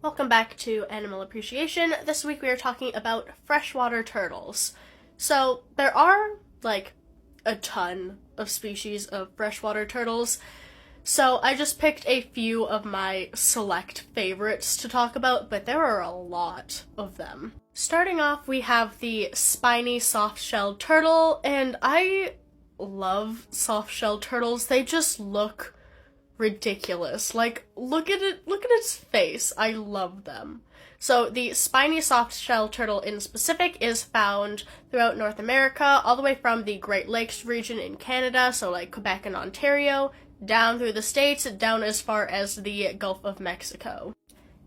Welcome back to Animal Appreciation. This week we are talking about freshwater turtles. So, there are, a ton of species of freshwater turtles. So, I just picked a few of my select favorites to talk about, but there are a lot of them. Starting off, we have the spiny soft-shelled turtle, and I love soft-shelled turtles. They just look ridiculous. Look at its face. I love them. So the spiny soft-shell turtle in specific is found throughout North America, all the way from the Great Lakes region in Canada, so Quebec and Ontario, down through the States, down as far as the Gulf of Mexico.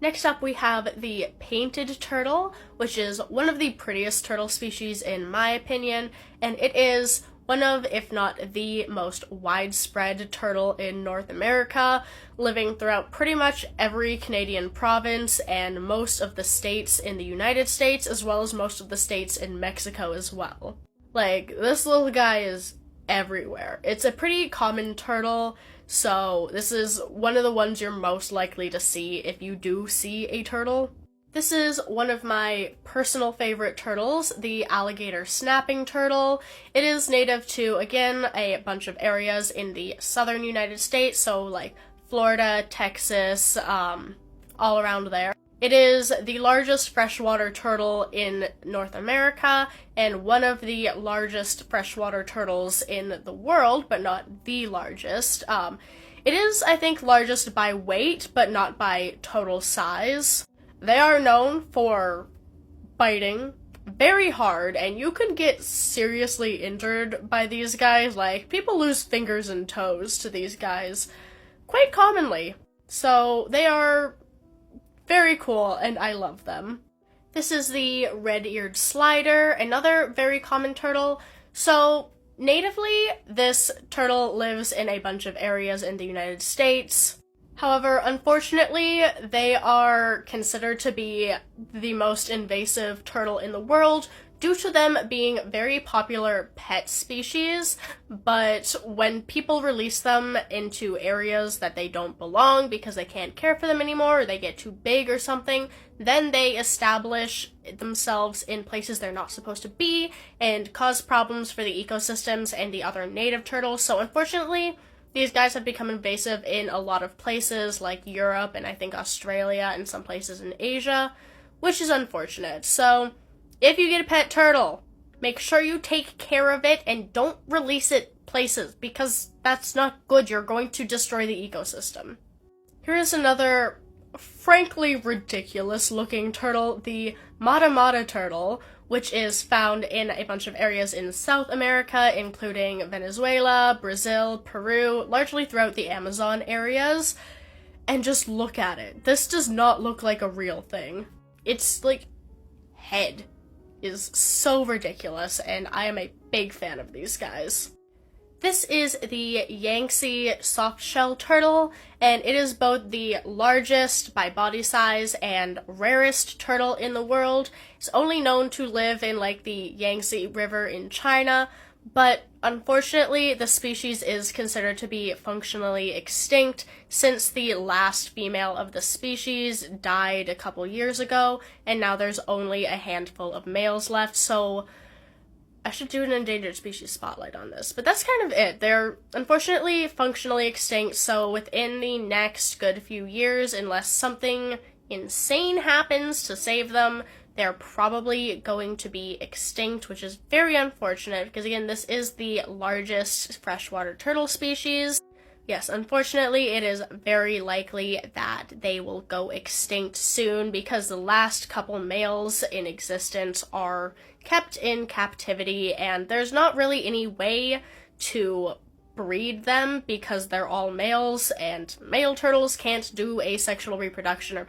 Next up, we have the painted turtle, which is one of the prettiest turtle species in my opinion, and it is one of, if not the most widespread turtle in North America, living throughout pretty much every Canadian province and most of the states in the United States, as well as most of the states in Mexico as well. This little guy is everywhere. It's a pretty common turtle, so this is one of the ones you're most likely to see if you do see a turtle. This is one of my personal favorite turtles, the alligator snapping turtle. It is native to, again, a bunch of areas in the southern United States, so Florida, Texas, all around there. It is the largest freshwater turtle in North America, and one of the largest freshwater turtles in the world, but not the largest. It is, I think, largest by weight, but not by total size. They are known for biting very hard, and you can get seriously injured by these guys. People lose fingers and toes to these guys quite commonly. So they are very cool, and I love them. This is the red-eared slider, another very common turtle. So natively, this turtle lives in a bunch of areas in the United States. However, unfortunately, they are considered to be the most invasive turtle in the world due to them being very popular pet species, but when people release them into areas that they don't belong because they can't care for them anymore or they get too big or something, then they establish themselves in places they're not supposed to be and cause problems for the ecosystems and the other native turtles. So unfortunately, these guys have become invasive in a lot of places like Europe and I think Australia and some places in Asia, which is unfortunate. So if you get a pet turtle, make sure you take care of it and don't release it places because that's not good. You're going to destroy the ecosystem. Here is another frankly ridiculous looking turtle, the Mata Mata turtle, which is found in a bunch of areas in South America, including Venezuela, Brazil, Peru, largely throughout the Amazon areas. And just look at it. This does not look like a real thing. Its, head is so ridiculous, and I am a big fan of these guys. This is the Yangtze softshell turtle, and it is both the largest by body size and rarest turtle in the world. It's only known to live in the Yangtze River in China, but unfortunately the species is considered to be functionally extinct since the last female of the species died a couple years ago, and now there's only a handful of males left, so I should do an endangered species spotlight on this, but that's kind of it. They're unfortunately functionally extinct, so within the next good few years, unless something insane happens to save them, they're probably going to be extinct, which is very unfortunate because, again, this is the largest freshwater turtle species. Yes, unfortunately, it is very likely that they will go extinct soon because the last couple males in existence are kept in captivity, and there's not really any way to breed them because they're all males, and male turtles can't do asexual reproduction or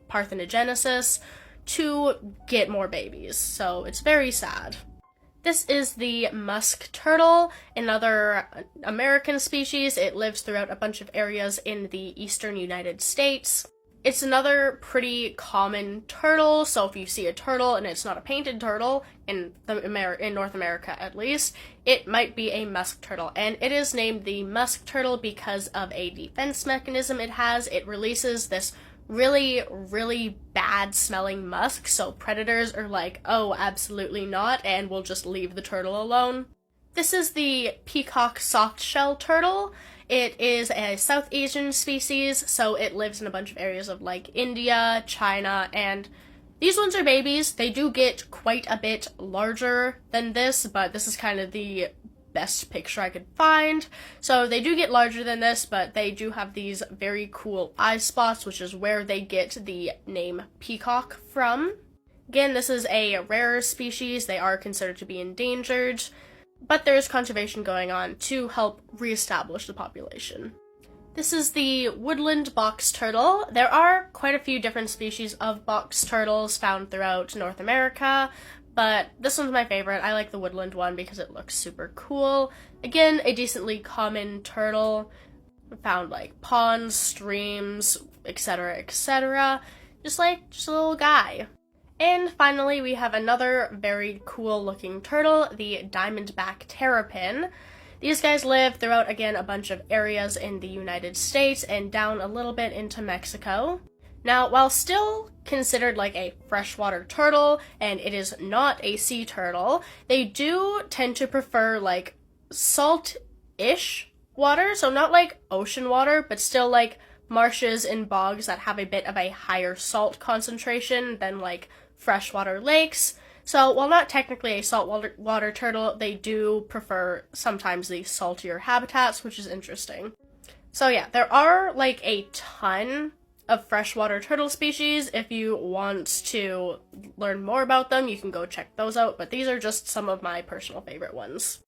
parthenogenesis to get more babies, so it's very sad. This is the musk turtle, another American species. It lives throughout a bunch of areas in the eastern United States. It's another pretty common turtle, so if you see a turtle and it's not a painted turtle, in North America at least, it might be a musk turtle, and it is named the musk turtle because of a defense mechanism it has. It releases this really, really bad smelling musk, so predators are like, oh, absolutely not, and will just leave the turtle alone. This is the peacock softshell turtle. It is a South Asian species, so it lives in a bunch of areas of like India, China, and these ones are babies. They do get quite a bit larger than this, but this is kind of the best picture I could find. So they do get larger than this, but they do have these very cool eye spots, which is where they get the name peacock from. Again, this is a rarer species. They are considered to be endangered, but there is conservation going on to help reestablish the population. This is the woodland box turtle. There are quite a few different species of box turtles found throughout North America, but this one's my favorite. I like the woodland one because it looks super cool. Again, a decently common turtle, found like ponds, streams, etc., etc. Just a little guy. And finally, we have another very cool looking turtle, the diamondback terrapin. These guys live throughout, again, a bunch of areas in the United States and down a little bit into Mexico. Now, while still considered like a freshwater turtle, and it is not a sea turtle, they do tend to prefer like salt-ish water, so not like ocean water, but still like marshes and bogs that have a bit of a higher salt concentration than like freshwater lakes. So while not technically a saltwater turtle, they do prefer sometimes the saltier habitats, which is interesting. So yeah, there are like a ton of freshwater turtle species. If you want to learn more about them, you can go check those out, but these are just some of my personal favorite ones.